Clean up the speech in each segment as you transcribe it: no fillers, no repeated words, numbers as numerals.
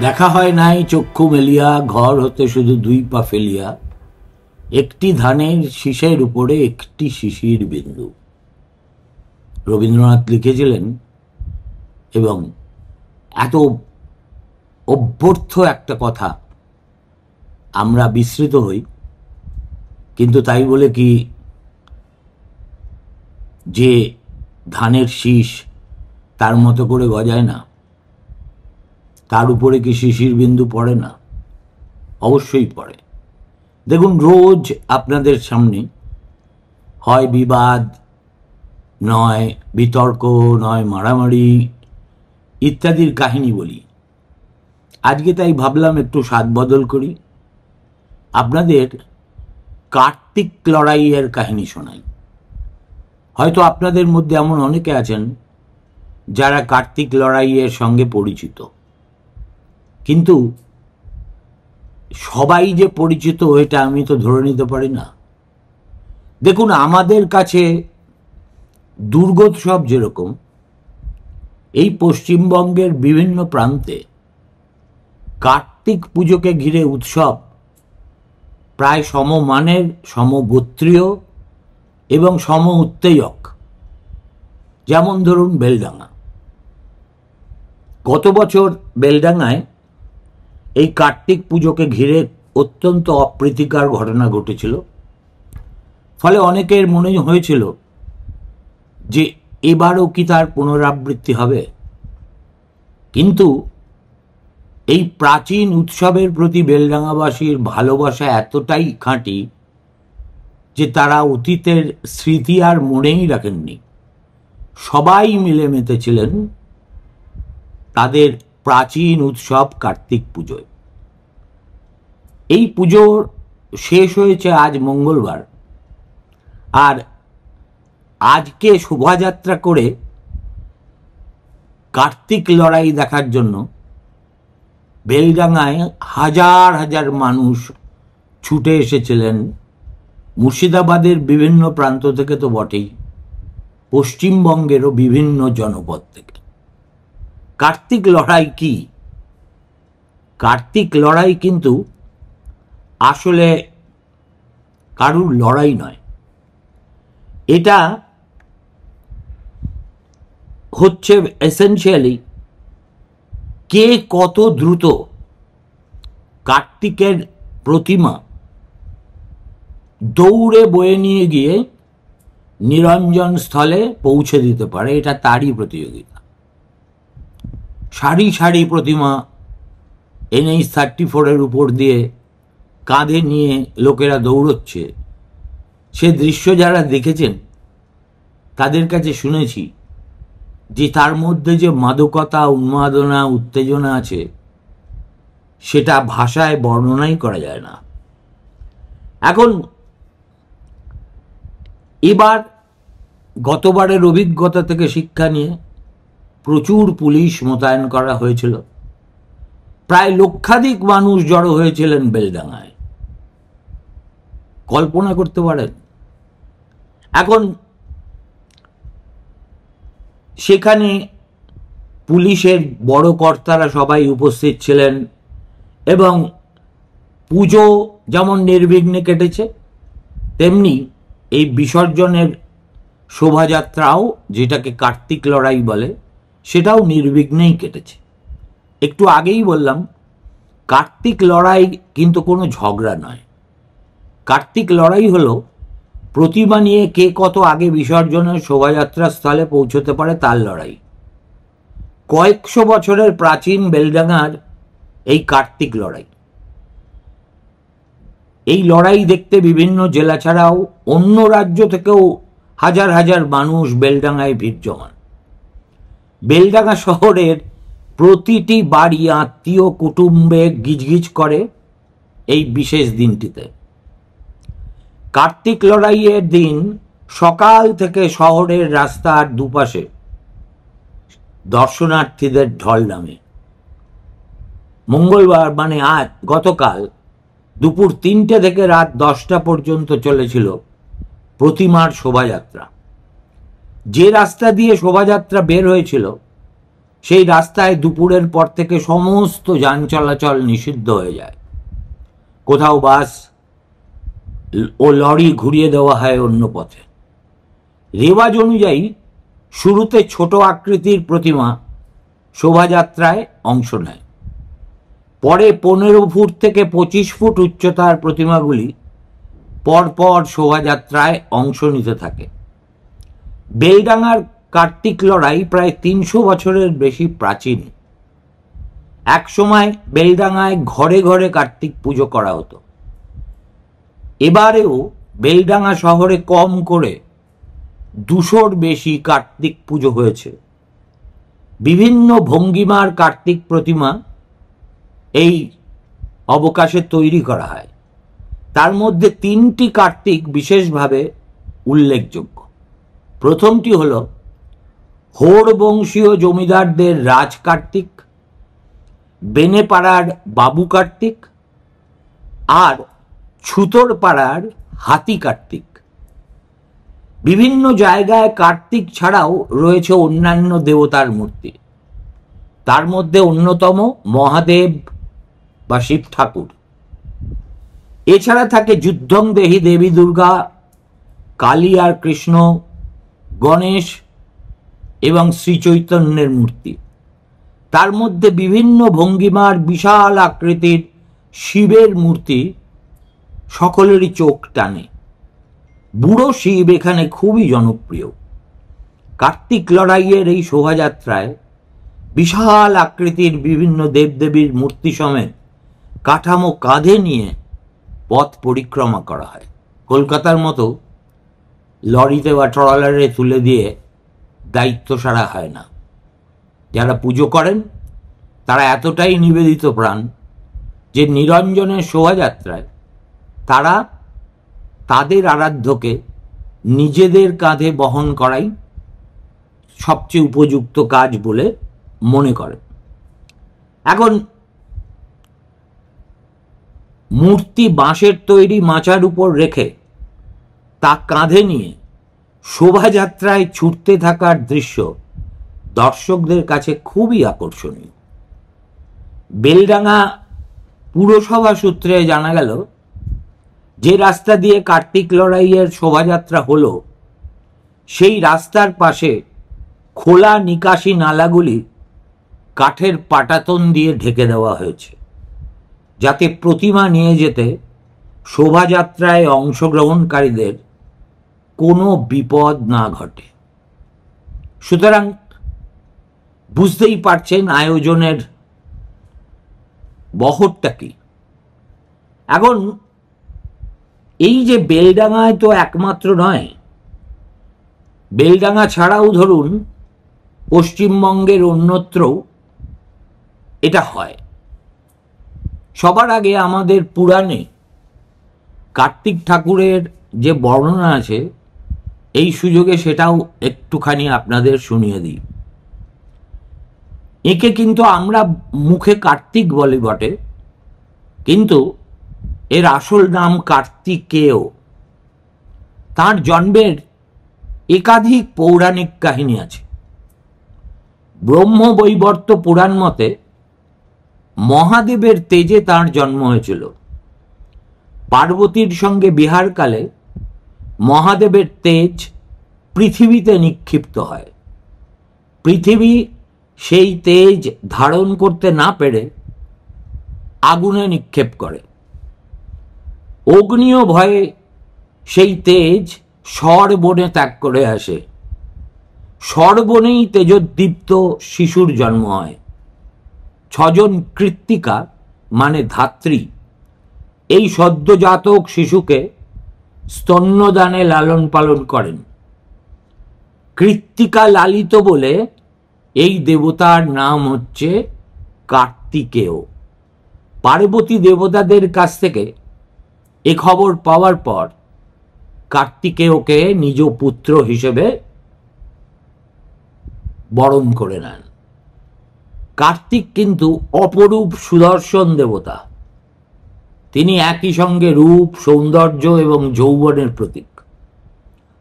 দেখা হয় নাই চক্ষু মেলিয়া, ঘর হতে শুধু দুই পা ফেলিয়া, একটি ধানের শীষের উপরে একটি শিশির বিন্দু। রবীন্দ্রনাথ লিখেছিলেন, এবং এত অভ্যর্থ একটা কথা আমরা বিস্মৃত হই, কিন্তু তাই বলে কি যে ধানের শীষ তার মতো করে গজায় না? তার উপরে কি শিশির বিন্দু পড়ে না? অবশ্যই পড়ে। দেখুন, রোজ আপনাদের সামনে হয় বিবাদ, নয় বিতর্ক, নয় মারামারি ইত্যাদির কাহিনী বলি। আজকে তাই ভাবলাম একটু স্বাদ বদল করি, আপনাদের কার্তিক লড়াইয়ের কাহিনী শোনাই। হয়তো আপনাদের মধ্যে এমন অনেকে আছেন যারা কার্তিক লড়াইয়ের সঙ্গে পরিচিত, কিন্তু সবাই যে পরিচিত এটা আমি তো ধরে নিতে পারি না। দেখুন, আমাদের কাছে দুর্গোৎসব যেরকম, এই পশ্চিমবঙ্গের বিভিন্ন প্রান্তে কার্তিক পুজোকে ঘিরে উৎসব প্রায় সমমানের, সমগোত্রীয় এবং সম উত্তেজক। যেমন ধরুন বেলডাঙ্গা। গত বছর বেলডাঙ্গায় এই কার্তিক পুজোকে ঘিরে অত্যন্ত অপ্রীতিকর ঘটনা ঘটেছিল। ফলে অনেকের মনে হয়েছিল যে এবারও কি তার পুনরাবৃত্তি হবে। কিন্তু এই প্রাচীন উৎসবের প্রতি বেলডাঙ্গাবাসীর ভালোবাসা এতটাই খাঁটি যে তারা অতীতের স্মৃতি আর মনেই রাখেননি। সবাই মিলে মেতেছিলেন তাদের প্রাচীন উৎসব কার্তিক পুজোয়। এই পুজো শেষ হয়েছে আজ মঙ্গলবার, আর আজকে শোভাযাত্রা করে কার্তিক লড়াই দেখার জন্য বেলডাঙ্গায় হাজার হাজার মানুষ ছুটে এসেছিলেন। মুর্শিদাবাদের বিভিন্ন প্রান্ত থেকে তো বটেই, পশ্চিমবঙ্গেরও বিভিন্ন জনপদ থেকে। কার্তিক লড়াই কি? কার্তিক লড়াই কিন্তু আসলে কারুর লড়াই নয়। এটা হচ্ছে এসেনশিয়ালি কে কত দ্রুত কার্তিকের প্রতিমা দৌড়ে বয়ে নিয়ে গিয়ে নিরঞ্জন স্থলে পৌঁছে দিতে পারে, এটা তারই প্রতিযোগিতা। সারি সারি প্রতিমা NH-34 উপর দিয়ে কাঁধে নিয়ে লোকেরা দৌড়চ্ছে। সে দৃশ্য যারা দেখেছেন তাদের কাছে শুনেছি যে তার মধ্যে যে মাদকতা, উন্মাদনা, উত্তেজনা আছে সেটা ভাষায় বর্ণনাই করা যায় না। এখন এবার গতবারের অভিজ্ঞতা থেকে শিক্ষা নিয়ে প্রচুর পুলিশ মোতায়েন করা হয়েছিল। প্রায় লক্ষাধিক মানুষ জড়ো হয়েছিলেন বেলডাঙ্গায়। কল্পনা করতে পারেন? এখন সেখানে পুলিশের বড় কর্তারা সবাই উপস্থিত ছিলেন, এবং পুজো যেমন নির্বিঘ্নে কেটেছে, তেমনি এই বিসর্জনের শোভাযাত্রাও, যেটাকে কার্তিক লড়াই বলে, সেটাও নির্বিঘ্নেই কেটেছে। একটু আগেই বললাম, কার্তিক লড়াই কিন্তু কোনো ঝগড়া নয়। কার্তিক লড়াই হলো প্রতিমা নিয়ে কে কত আগে বিসর্জনের শোভাযাত্রা স্থলে পৌঁছতে পারে তার লড়াই। কয়েকশো বছরের প্রাচীন বেলডাঙার এই কার্তিক লড়াই, এই লড়াই দেখতে বিভিন্ন জেলা ছাড়াও অন্য রাজ্য থেকেও হাজার হাজার মানুষ বেলডাঙায় ভিড় জমান। বেলডাঙা শহরের প্রতিটি বাড়ি আত্মীয় কুটুম্বে গিজগিজ করে এই বিশেষ দিনটিতে। কার্তিক লড়াইয়ের দিন সকাল থেকে শহরের রাস্তার দুপাশে দর্শনার্থীদের ঢল নামে। মঙ্গলবার মানে আজ, গতকাল দুপুর 3টে থেকে রাত 10টা পর্যন্ত চলেছিল প্রতিমার শোভাযাত্রা। যে রাস্তা দিয়ে শোভাযাত্রা বের হয়েছিল সেই রাস্তায় দুপুরের পর থেকে সমস্ত যান চলাচল নিষিদ্ধ হয়ে যায়। কোথাও বাস ও লরি ঘুরিয়ে দেওয়া হয় অন্য পথে। রেওয়াজ অনুযায়ী শুরুতে ছোট আকৃতির প্রতিমা শোভাযাত্রায় অংশ নেয়। পরে 15 ফুট থেকে 25 ফুট উচ্চতার প্রতিমাগুলি পরপর শোভাযাত্রায় অংশ নিতে থাকে। বেলডাঙার কার্তিক লড়াই প্রায় 300 বছরের বেশি প্রাচীন। একসময় বেলডাঙায় ঘরে ঘরে কার্তিক পুজো করা হতো। এবারেও বেলডাঙা শহরে কম করে 200-র বেশি কার্তিক পুজো হয়েছে। বিভিন্ন ভঙ্গিমার কার্তিক প্রতিমা এই অবকাশে তৈরি করা হয়। তার মধ্যে 3টি কার্তিক বিশেষভাবে উল্লেখযোগ্য। প্রথমটি হল হোড় বংশীয় জমিদারদের রাজ কার্তিক, বেনেপাড়ার বাবু কার্তিক, আর ছুতোর পাড়ার হাতি কার্তিক। বিভিন্ন জায়গায় কার্তিক ছাড়াও রয়েছে অন্যান্য দেবতার মূর্তি। তার মধ্যে অন্যতম মহাদেব বা শিব ঠাকুর। এছাড়া থাকে যুদ্ধং দেহি দেবী দুর্গা, কালী আর কৃষ্ণ, গণেশ এবং শ্রী চৈতন্যের মূর্তি। তার মধ্যে বিভিন্ন ভঙ্গিমার বিশাল আকৃতির শিবের মূর্তি সকলেরই চোখ টানে। বুড়ো শিব এখানে খুবই জনপ্রিয়। কার্তিক লড়াইয়ের এই শোভাযাত্রায় বিশাল আকৃতির বিভিন্ন দেবদেবীর মূর্তি সমেত কাঠামো কাঁধে নিয়ে পথ পরিক্রমা করা হয়। কলকাতার মতো লরিতে বা ট্রলারে তুলে দিয়ে দায়িত্ব সারা হয় না। যারা পুজো করেন তারা এতটাই নিবেদিত প্রাণ যে নিরঞ্জনের শোভাযাত্রায় তারা তাদের আরাধ্যকে নিজেদের কাঁধে বহন করাই সবচেয়ে উপযুক্ত কাজ বলে মনে করেন। এখন মূর্তি বাঁশের তৈরি মাচার উপর রেখে তা কাঁধে নিয়ে শোভাযাত্রায় ছুটতে থাকার দৃশ্য দর্শকদের কাছে খুবই আকর্ষণীয়। বেলডাঙা পুরসভা সূত্রে জানা গেল, যে রাস্তা দিয়ে কার্তিক লড়াইয়ের শোভাযাত্রা হলো সেই রাস্তার পাশে খোলা নিকাশি নালাগুলি কাঠের পাটাতন দিয়ে ঢেকে দেওয়া হয়েছে, যাতে প্রতিমা নিয়ে যেতে শোভাযাত্রায় অংশগ্রহণকারীদের কোনো বিপদ না ঘটে। সুতরাং বুঝতেই পারছেন আয়োজনের বহরটা কি। এখন এই যে বেলডাঙায় তো একমাত্র নয়, বেলডাঙা ছাড়াও ধরুন পশ্চিমবঙ্গের অন্যত্রও এটা হয়। সবার আগে আমাদের পুরাণে কার্তিক ঠাকুরের যে বর্ণনা আছে, এই সুযোগে সেটাও একটুখানি আপনাদের শুনিয়ে দিই। একে কিন্তু আমরা মুখে কার্তিক বলি বটে, কিন্তু এর আসল নাম কার্তিকেয়। তার জন্মের একাধিক পৌরাণিক কাহিনী আছে। ব্রহ্মবৈবর্ত পুরাণ মতে মহাদেবের তেজে তার জন্ম হয়েছিল। পার্বতীর সঙ্গে বিহারকালে মহাদেবের তেজ পৃথিবীতে নিক্ষিপ্ত হয়। পৃথিবী সেই তেজ ধারণ করতে না পেরে আগুনে নিক্ষেপ করে। অগ্নিও ভয়ে সেই তেজ স্বরবনে ত্যাগ করে আসে। স্বরবনেই তেজোদ্দীপ্ত শিশুর জন্ম হয়। 6জন কৃত্তিকা মানে ধাত্রী এই সদ্যজাতক শিশুকে স্তন্যদানে লালন পালন করেন। কৃত্তিকা লালিত বলে এই দেবতার নাম হচ্ছে কার্তিকেয়। পার্বতী দেবতাদের কাছ থেকে এ খবর পাওয়ার পর কার্তিকেয়কে নিজ পুত্র হিসেবে বরণ করে নেন। কার্তিক কিন্তু অপরূপ সুদর্শন দেবতা। তিনি একই সঙ্গে রূপ, সৌন্দর্য এবং যৌবনের প্রতীক।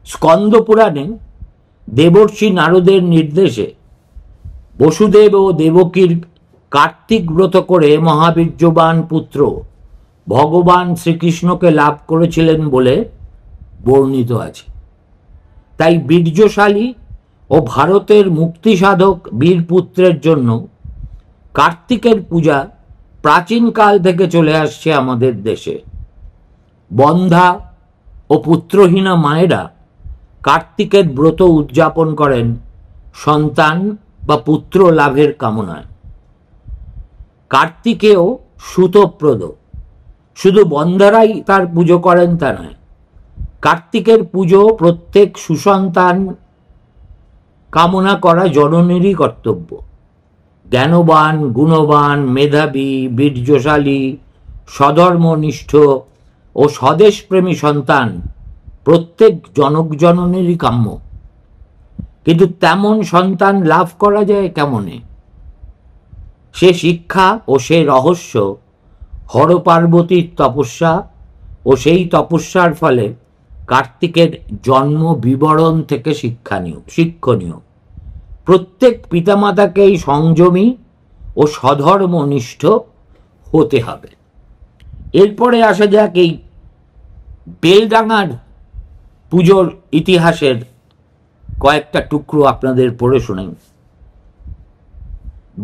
স্কন্দ পুরাণে দেবর্ষি নারদের নির্দেশে বসুদেব ও দেবকীর কার্তিক ব্রত করে মহাবীর্যবান পুত্র ভগবান শ্রীকৃষ্ণকে লাভ করেছিলেন বলে বর্ণিত আছে। তাই বীর্যশালী ও ভারতের মুক্তি সাধক বীরপুত্রের জন্য কার্তিকের পূজা প্রাচীনকাল থেকে চলে আসছে আমাদের দেশে। বন্ধা ও পুত্রহীনা মায়েরা কার্তিকের ব্রত উদযাপন করেন সন্তান বা পুত্র লাভের কামনায়। কার্তিকেয় সুতপ্রদ, শুধু বন্ধারাই তার পুজো করেন তা নয়। কার্তিকের পুজো প্রত্যেক সুসন্তান কামনা করা জননীরই কর্তব্য। জ্ঞানবান, গুণবান, মেধাবী, বীর্যশালী, সধর্মনিষ্ঠ ও স্বদেশপ্রেমী সন্তান প্রত্যেক জনক জননীরই কাম্য। কিন্তু তেমন সন্তান লাভ করা যায় কেমনে? সে শিক্ষা ও সে রহস্য হরপার্বতীর তপস্যা ও সেই তপস্যার ফলে কার্তিকের জন্ম বিবরণ থেকে শিক্ষণীয়। প্রত্যেক পিতামাতাকেই সংযমী ও সধর্মনিষ্ঠ হতে হবে। এরপরে আসা যাক এই বেলডাঙার পুজোর ইতিহাসের কয়েকটা টুকরো আপনাদের পড়ে শোনাই।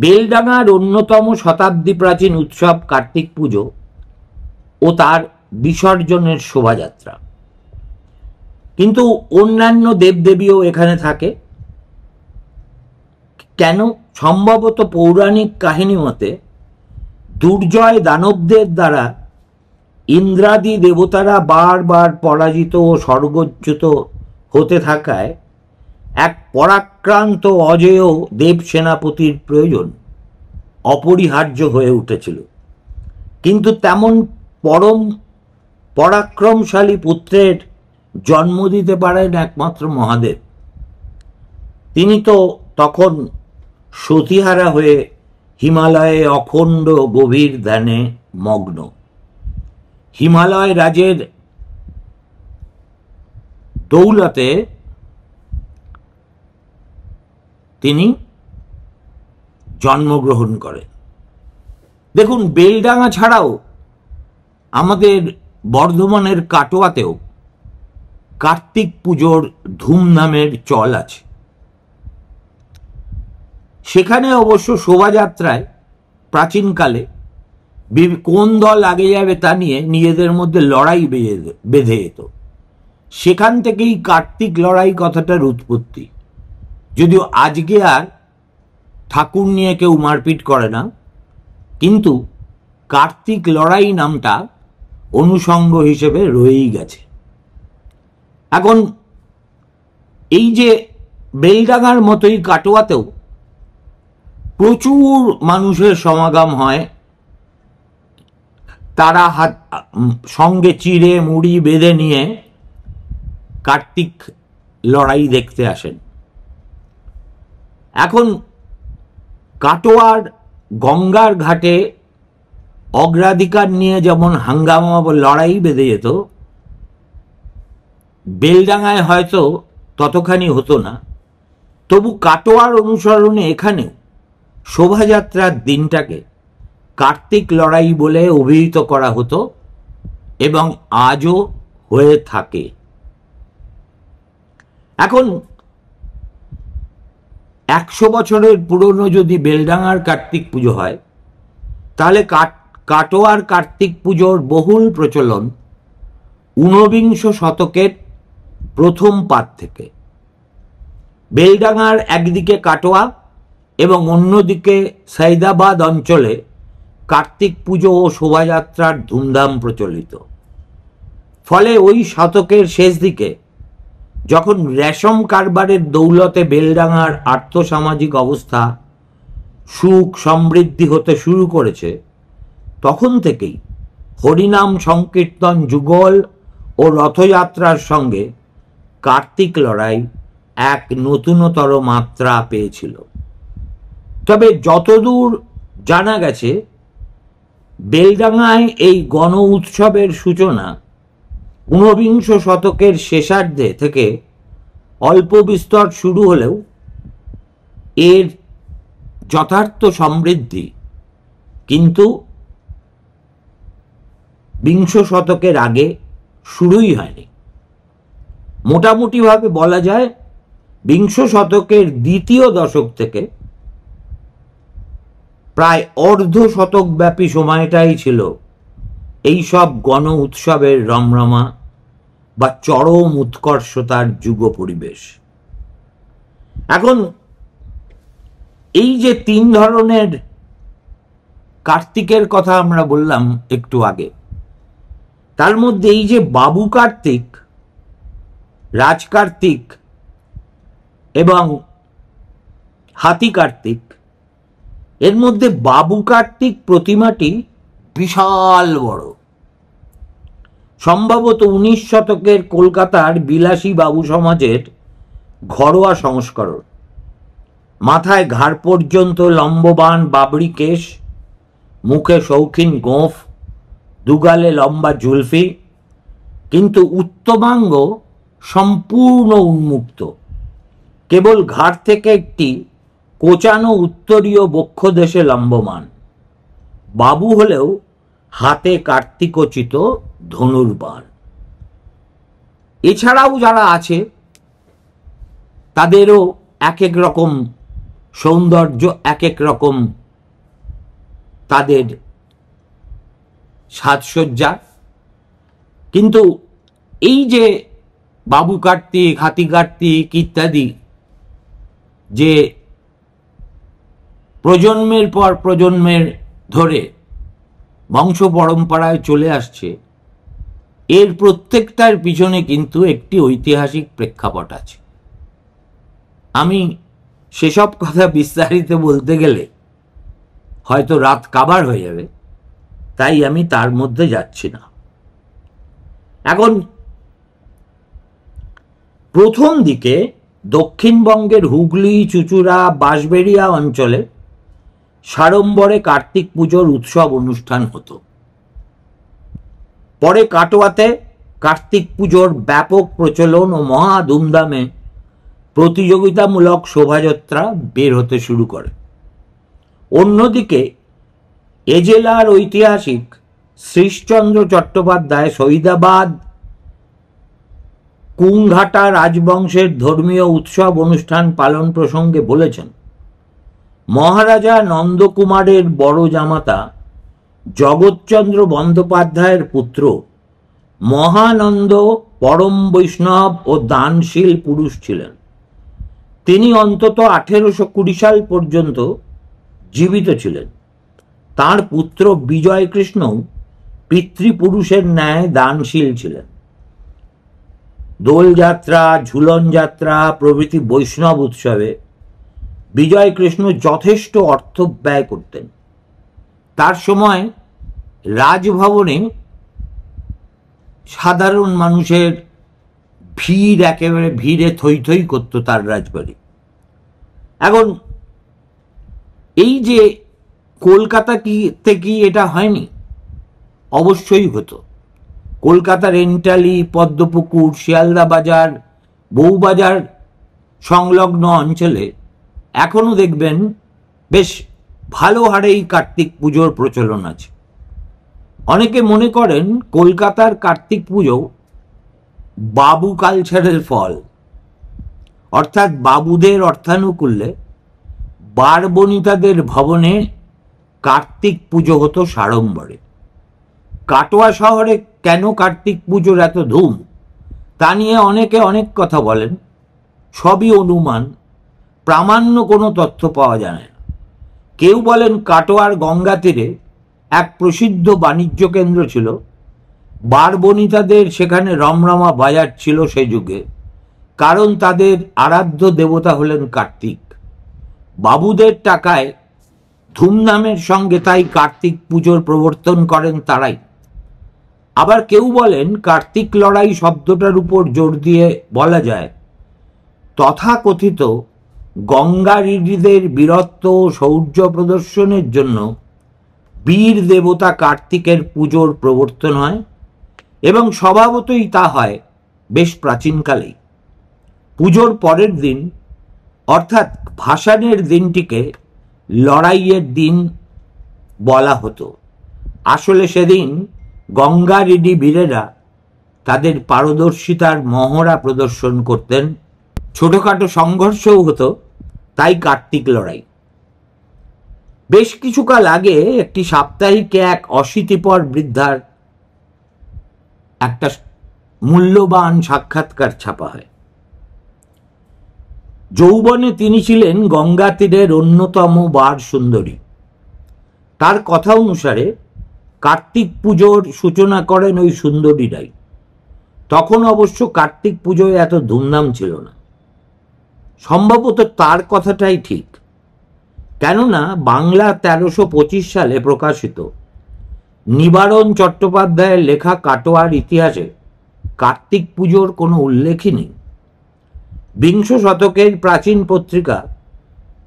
বেলডাঙার অন্যতম শতাব্দী প্রাচীন উৎসব কার্তিক পুজো ও তার বিসর্জনের শোভাযাত্রা। কিন্তু অন্যান্য দেবদেবীও এখানে থাকে। কেন? সম্ভবত পৌরাণিক কাহিনী মতে দুর্জয় দানবদের দ্বারা ইন্দ্রাদি দেবতারা বারবার পরাজিত ও স্বর্গচ্যুত হতে থাকায় এক পরাক্রান্ত অজেয় দেব সেনাপতির প্রয়োজন অপরিহার্য হয়ে উঠেছিল। কিন্তু তেমন পরম পরাক্রমশালী পুত্রের জন্ম দিতে পারেন একমাত্র মহাদেব। তিনি তো তখন সতীহারা হয়ে হিমালয়ে অখণ্ড গভীর ধ্যানে মগ্ন। হিমালয় রাজের দৌলতে তিনি জন্মগ্রহণ করেন। দেখুন, বেলডাঙা ছাড়াও আমাদের বর্ধমানের কাটোয়াতেও কার্তিক পুজোর ধুমধামের চল আছে। সেখানে অবশ্য শোভাযাত্রায় প্রাচীনকালে কোন দল আগে যাবে তা নিয়ে নিজেদের মধ্যে লড়াই বেঁধে যেত। সেখান থেকেই কার্তিক লড়াই কথাটার উৎপত্তি। যদিও আজকে আর ঠাকুর নিয়ে কেউ মারপিট করে না, কিন্তু কার্তিক লড়াই নামটা অনুষঙ্গ হিসেবে রয়েই গেছে। এখন এই যে বেলডাঙার মতোই কাটোয়াতেও প্রচুর মানুষের সমাগম হয়। তারা সঙ্গে চিড়ে মুড়ি বেঁধে নিয়ে কার্তিক লড়াই দেখতে আসেন। এখন কাটোয়ার গঙ্গার ঘাটে অগ্রাধিকার নিয়ে যেমন হাঙ্গামা লড়াই বেঁধে যেত, বেলডাঙায় হয়তো ততখানি হতো না। তবু কাটোয়ার অনুসরণে এখানেও শোভাযাত্রার দিনটাকে কার্তিক লড়াই বলে অভিহিত করা হতো এবং আজও হয়ে থাকে। এখন 100 বছরের পুরনো যদি বেলডাঙার কার্তিক পুজো হয়, তাহলে কাটোয়ার কার্তিক পুজোর বহুল প্রচলন 19 শতকের প্রথম পাদ থেকে। বেলডাঙার একদিকে কাটোয়া এবং অন্যদিকে সাইদাবাদ অঞ্চলে কার্তিক পুজো ও শোভাযাত্রার ধুমধাম প্রচলিত। ফলে ওই শতকের শেষ দিকে যখন রেশম কারবারের দৌলতে বেলডাঙার আর্থসামাজিক অবস্থা সুখ সমৃদ্ধি হতে শুরু করেছে, তখন থেকেই হরিনাম সংকীর্তন যুগল ও রথযাত্রার সঙ্গে কার্তিক লড়াই এক নতুনতর মাত্রা পেয়েছিল। তবে যতদূর জানা গেছে, বেলডাঙায় এই গণ উৎসবের সূচনা 19 শতকের শেষার্ধে থেকে অল্প বিস্তর শুরু হলেও এর যথার্থ সমৃদ্ধি কিন্তু 20 শতকের আগে শুরুই হয়নি। মোটামুটিভাবে বলা যায় 20 শতকের দ্বিতীয় দশক থেকে প্রায় অর্ধ শতক ব্যাপী সময়টাই ছিল এইসব গণ উৎসবের রমরমা বা চরম উৎকর্ষতার যুগ পরিবেশ। এখন এই যে 3 ধরনের কার্তিকের কথা আমরা বললাম একটু আগে, তার মধ্যে এই যে বাবু কার্তিক, রাজ কার্তিক এবং হাতি কার্তিক, এর মধ্যে বাবু কার্তিক প্রতিমাটি বিশাল বড়, সম্ভবত 19 শতকের কলকাতার বিলাসী বাবু সমাজের ঘরোয়া সংস্করণ। মাথায় ঘাড় পর্যন্ত লম্ববান বাবরি কেশ, মুখে শৌখিন গোঁফ, দুগালে লম্বা জুলফি, কিন্তু উত্তমাঙ্গ সম্পূর্ণ উন্মুক্ত। কেবল ঘাড় থেকে একটি কোচানো উত্তরীয় বক্ষদেশে লম্বমান। বাবু হলেও হাতে কার্তিকোচিত ধনুর্বাণ। এছাড়াও যারা আছে তাদেরও এক এক রকম সৌন্দর্য, এক এক রকম তাদের সাজসজ্জা। কিন্তু এই যে বাবু কার্তিক, হাতি কার্তিক ইত্যাদি যে প্রজন্মের পর প্রজন্মের ধরে বংশ পরম্পরায় চলে আসছে, এর প্রত্যেকটার পিছনে কিন্তু একটি ঐতিহাসিক প্রেক্ষাপট আছে। আমি সেসব কথা বিস্তারিত বলতে গেলে হয়তো রাত কাবার হয়ে যাবে, তাই আমি তার মধ্যে যাচ্ছি না। এখন প্রথম দিকে দক্ষিণবঙ্গের হুগলি, চুঁচুড়া, বাঁশবেড়িয়া অঞ্চলে সাড়ম্বরে কার্তিক পুজোর উৎসব অনুষ্ঠান হতো। পরে কাটোয়াতে কার্তিক পুজোর ব্যাপক প্রচলন ও মহা ধুমধামে প্রতিযোগিতামূলক শোভাযাত্রা বের হতে শুরু করে। অন্যদিকে এ জেলার ঐতিহাসিক শ্রীশচন্দ্র চট্টোপাধ্যায় সৈদাবাদ কুংঘাটা রাজবংশের ধর্মীয় উৎসব অনুষ্ঠান পালন প্রসঙ্গে বলেছেন, মহারাজা নন্দকুমারের বড় জামাতা জগৎচন্দ্র বন্দ্যোপাধ্যায়ের পুত্র মহানন্দ পরম বৈষ্ণব ও দানশীল পুরুষ ছিলেন। তিনি অন্তত 1820 সাল পর্যন্ত জীবিত ছিলেন। তাঁর পুত্র বিজয় কৃষ্ণ পিতৃপুরুষের ন্যায় দানশীল ছিলেন। দোলযাত্রা, ঝুলন যাত্রা প্রভৃতি বৈষ্ণব উৎসবে বিজয় কৃষ্ণ যথেষ্ট অর্থ ব্যয় করতেন। তার সময় রাজভবনে সাধারণ মানুষের ভিড়, একেবারে ভিড়ে থই থই করত তার রাজবাড়ি। এখন এই যে কলকাতা কি এটা হয়নি? অবশ্যই হতো। কলকাতা রেন্টালি, পদ্মপুকুর, শিয়ালদা বাজার, বউবাজার সংলগ্ন অঞ্চলে এখনো দেখবেন বেশ ভালো হারেই কার্তিক পুজোর প্রচলন আছে। অনেকে মনে করেন কলকাতার কার্তিক পুজো বাবু কালচারের ফল, অর্থাৎ বাবুদের অর্থানুকূল্যে বারবনিতাদের ভবনে কার্তিক পুজো হতো সাড়ম্বরে। কাটোয়া শহরে কেন কার্তিক পুজোর এত ধুম, তা নিয়ে অনেকে অনেক কথা বলেন। সবই অনুমান, প্রামাণ্য কোনো তথ্য পাওয়া যায় না। কেউ বলেন কাটোয়ার গঙ্গা তীরে এক প্রসিদ্ধ বাণিজ্য কেন্দ্র ছিল, বারবনিতাদের সেখানে রমরমা বাজার ছিল সে যুগে, কারণ তাদের আরাধ্য দেবতা হলেন কার্তিক। বাবুদের টাকায় ধুমধামের সঙ্গে তাই কার্তিক পুজোর প্রবর্তন করেন তারাই। আবার কেউ বলেন কার্তিক লড়াই শব্দটার উপর জোর দিয়ে বলা যায় তথাকথিত গঙ্গারিডিদের বীরত্ব ও শৌর্য প্রদর্শনের জন্য বীর দেবতা কার্তিকের পুজোর প্রবর্তন হয়, এবং স্বভাবতই তা হয় বেশ প্রাচীনকালেই। পুজোর পরের দিন অর্থাৎ ভাসানের দিনটিকে লড়াইয়ের দিন বলা হতো। আসলে সেদিন গঙ্গারিডি বীরেরা তাদের পারদর্শিতার মহড়া প্রদর্শন করতেন, ছোটখাটো সংঘর্ষও হতো, তাই কার্তিক লড়াই। বেশ কিছুকাল আগে একটি সাপ্তাহিকে এক অশীতিপর বৃদ্ধার একটা মূল্যবান সাক্ষাৎকার ছাপা হয়। যৌবনে তিনি ছিলেন গঙ্গা তীরের অন্যতম বার সুন্দরী। তার কথা অনুসারে কার্তিক পুজোর সূচনা করেন ওই সুন্দরীরাই। তখন অবশ্য কার্তিক পুজোয় এত ধুমধাম ছিল না। সম্ভবত তার কথাটাই ঠিক, কেননা বাংলা 1325 সালে প্রকাশিত নিবারণ চট্টোপাধ্যায়ের লেখা কাটোয়ার ইতিহাসে কার্তিক পুজোর কোনো উল্লেখই নেই। বিংশ শতকের প্রাচীন পত্রিকা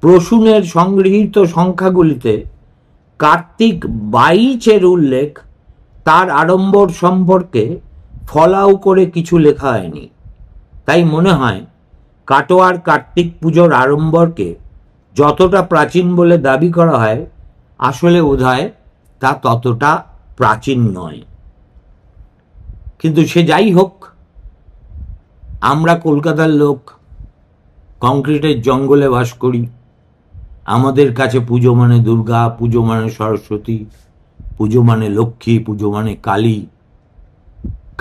প্রসূনের সংগৃহীত সংখ্যাগুলিতে কার্তিক 22-এর উল্লেখ তার আড়ম্বর সম্পর্কে ফলাও করে কিছু লেখা হয়নি। তাই মনে হয় কাটোয়ার কার্তিক পুজোর আড়ম্বরকে যতটা প্রাচীন বলে দাবি করা হয়, আসলে বোধহয় তা ততটা প্রাচীন নয়। কিন্তু সে যাই হোক, আমরা কলকাতার লোক, কংক্রিটের জঙ্গলে বাস করি। আমাদের কাছে পুজো মানে দুর্গা, পুজো মানে সরস্বতী, পুজো মানে লক্ষ্মী, পুজো মানে কালী।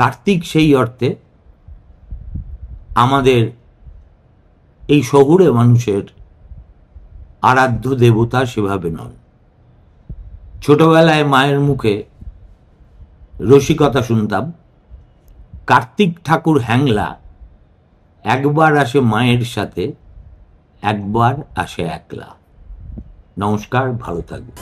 কার্তিক সেই অর্থে আমাদের এই শহুরে মানুষের আরাধ্য দেবতা সেভাবে নন। ছোটবেলায় মায়ের মুখে রসিকতা শুনতাম, কার্তিক ঠাকুর হ্যাংলা, একবার আসে মায়ের সাথে, একবার আসে একলা। নমস্কার, ভালো থাকবে।